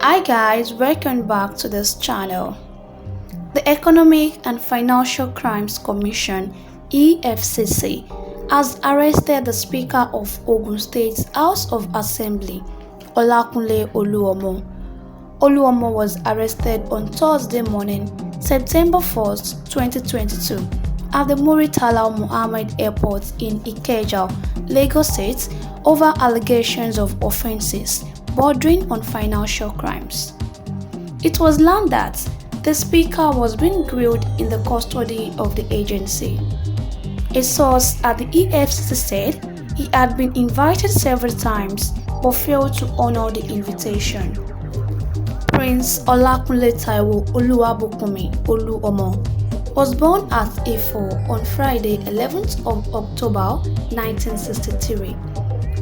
Hi guys, welcome back to this channel. The Economic and Financial Crimes Commission (EFCC) has arrested the Speaker of Ogun State's House of Assembly, Oluomo. Oluomo was arrested on Thursday morning, September 1st, 2022, at the Muritala Muhammad Airport in Ikeja, Lagos State, over allegations of offences bordering on financial crimes. It was learned that the Speaker was being grilled in the custody of the agency. A source at the EFCC said he had been invited several times but failed to honor the invitation. Prince Olakunle Taiwo Oluwabukumi Oluomo was born at Ifo on Friday, 11th of October 1963,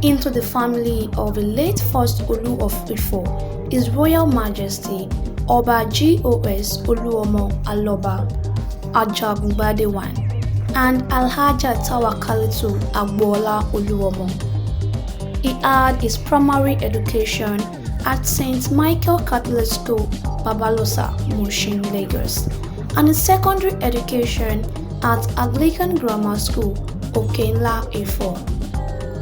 into the family of the late First Olu of Ifo, His Royal Majesty Oba G.O.S. Oluomo Aloba Ajagungbade I and Alhaja Tawakalitu Agbola Oluomo. He had his primary education at St. Michael Catholic School, Babalosa, Mushin, Lagos, and his secondary education at Anglican Grammar School, Okenla, Ifo.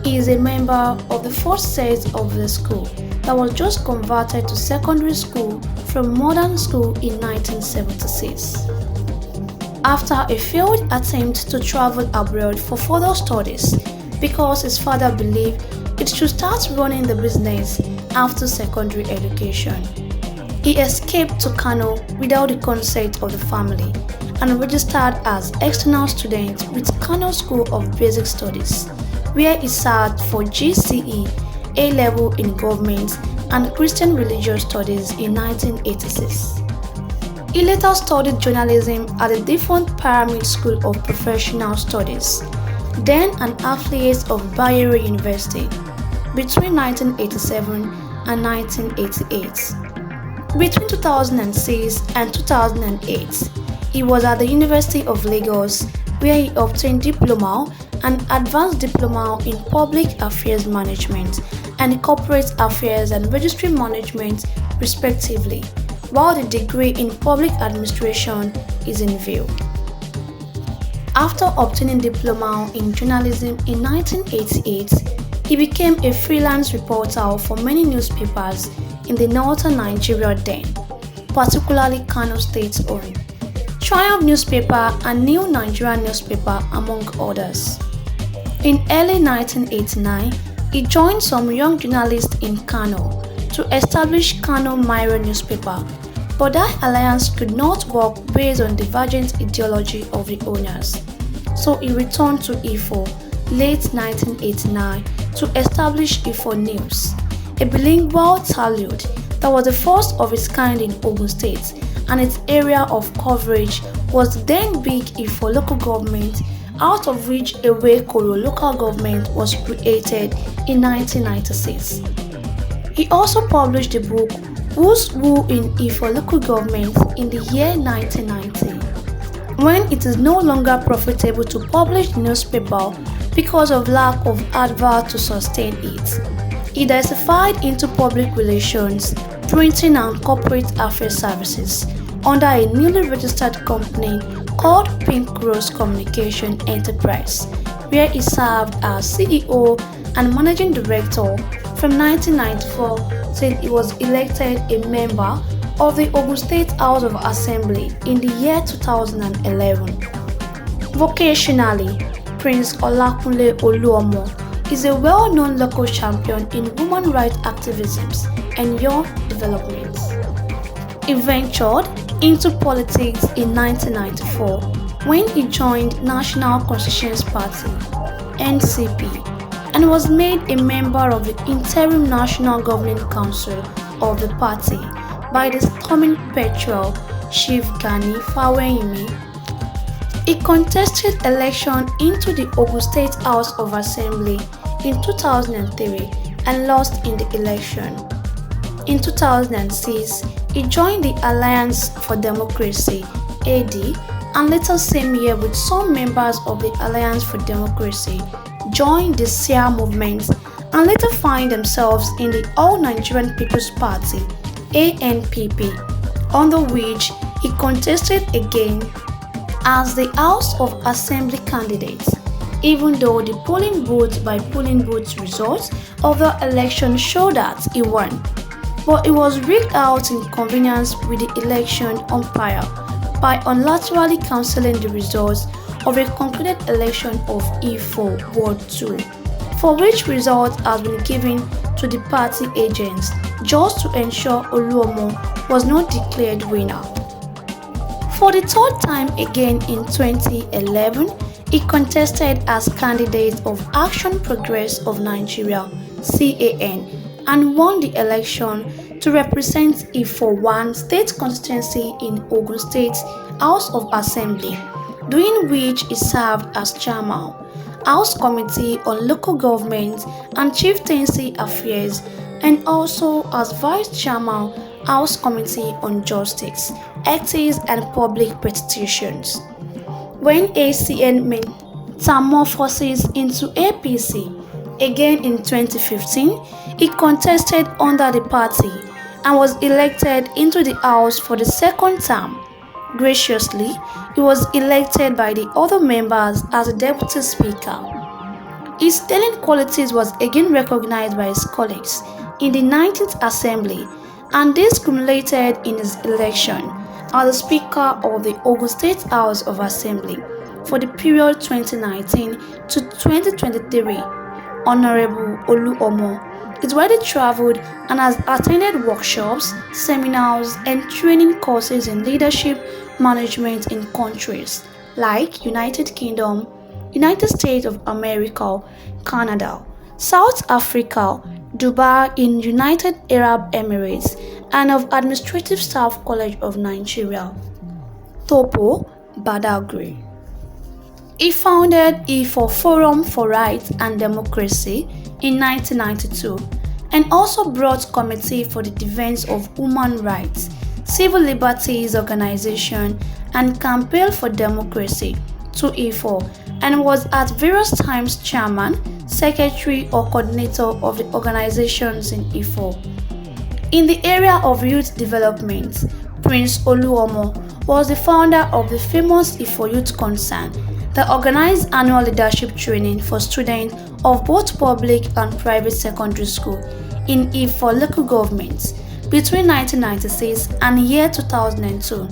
He is a member of the first set of the school that was just converted to secondary school from modern school in 1976. After a failed attempt to travel abroad for further studies because his father believed it should start running the business after secondary education, he escaped to Kano without the consent of the family and registered as external student with Kano School of Basic Studies, where he sat for GCE A-level in Government and Christian Religious Studies in 1986. He later studied journalism at the Different Pyramid School of Professional Studies, then an affiliate of Bayero University, between 1987 and 1988. Between 2006 and 2008, he was at the University of Lagos, where he obtained diploma and advanced diploma in Public Affairs Management and Corporate Affairs and Registry Management, respectively, while the degree in Public Administration is in view. After obtaining diploma in journalism in 1988, he became a freelance reporter for many newspapers in the northern Nigeria then, particularly Kano State's own Triumph newspaper and New Nigerian newspaper, among others. In early 1989, he joined some young journalists in Kano to establish Kano Mirror newspaper, but that alliance could not work based on divergent ideology of the owners. So he returned to Ifo late 1989 to establish Ifo News, a bilingual tabloid that was the first of its kind in Ogun State, and its area of coverage was then Big Ifo local government, out of which Ewekoro local government was created in 1996. He also published the book Who's Who in Ifo local government in the year 1990, when it is no longer profitable to publish the newspaper because of lack of advert to sustain it. He diversified into public relations, printing and corporate affairs services under a newly registered company called Pink Rose Communication Enterprise, where he served as CEO and managing director from 1994 till he was elected a member of the Ogun State House of Assembly in the year 2011. Vocationally, Prince Olakunle Oluomo is a well-known local champion in women rights activisms and young development. He ventured into politics in 1994 when he joined National Constituency Party (NCP) and was made a member of the Interim National Governing Council of the party by the storming petrel Chief Gani Faweyimi. He contested election into the Ogun State House of Assembly in 2003 and lost in the election. In 2006, he joined the Alliance for Democracy (AD) and later same year with some members of the Alliance for Democracy joined the SIA movement and later find themselves in the All Nigerian People's Party ANPP, under which he contested again as the House of Assembly candidate, even though the polling booth results of the election showed that he won. But it was rigged out in convenience with the election umpire by unilaterally cancelling the results of a concluded election of Ifo Ward 2, for which result has been given to the party agents just to ensure Oluomo was not declared winner. For the third time again in 2011, he contested as candidate of Action Progress of Nigeria (CAN) and won the election to represent Ifo 1 state constituency in Ogun State House of Assembly, during which he served as chairman, House Committee on Local Government and Chieftaincy Affairs, and also as vice chairman, House Committee on Justice, Ethics and Public Prostitutions. When ACN metamorphoses into APC, again in 2015, he contested under the party and was elected into the House for the second term. Graciously, he was elected by the other members as a deputy speaker. His sterling qualities was again recognized by his colleagues in the 19th Assembly, and this culminated in his election as the Speaker of the Ogun State House of Assembly for the period 2019 to 2023. Honorable Oluomo is widely traveled and has attended workshops, seminars, and training courses in leadership management in countries like United Kingdom, United States of America, Canada, South Africa, Dubai in United Arab Emirates, and of Administrative Staff College of Nigeria, Topo, Badagry. He founded Ifo Forum for Rights and Democracy in 1992 and also brought Committee for the Defense of Human Rights, Civil Liberties Organization, and Campaign for Democracy to Ifo, and was at various times chairman, secretary, or coordinator of the organizations in Ifo. In the area of youth development, Prince Oluomo was the founder of the famous Ifo Youth Concern that organized annual leadership training for students of both public and private secondary school in Ifo local governments between 1996 and year 2002.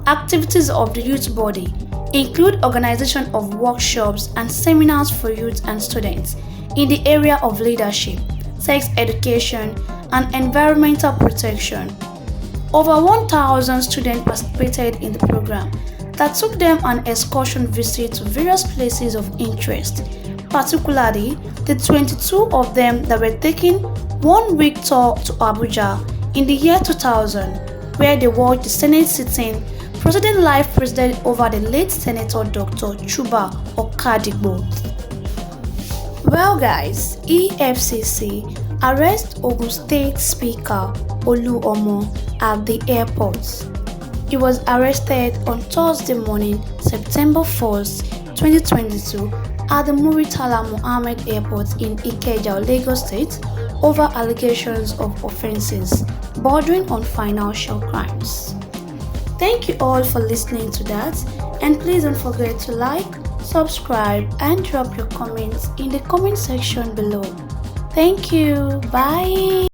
Activities of the youth body include organization of workshops and seminars for youth and students in the area of leadership, sex education, and environmental protection. Over 1,000 students participated in the program that took them on excursion visit to various places of interest, particularly the 22 of them that were taking 1 week tour to Abuja in the year 2000, where they watched the Senate sitting President life presided over the late Senator Dr. Chuba Okadigbo. Well guys, EFCC arrest Ogun State Speaker Oluomo at the airport. He was arrested on Thursday morning, September 1st, 2022 at the Muritala Mohammed Airport in Ikeja, Lagos State over allegations of offenses bordering on financial crimes. Thank you all for listening to that, and please don't forget to like, subscribe, and drop your comments in the comment section below. Thank you. Bye.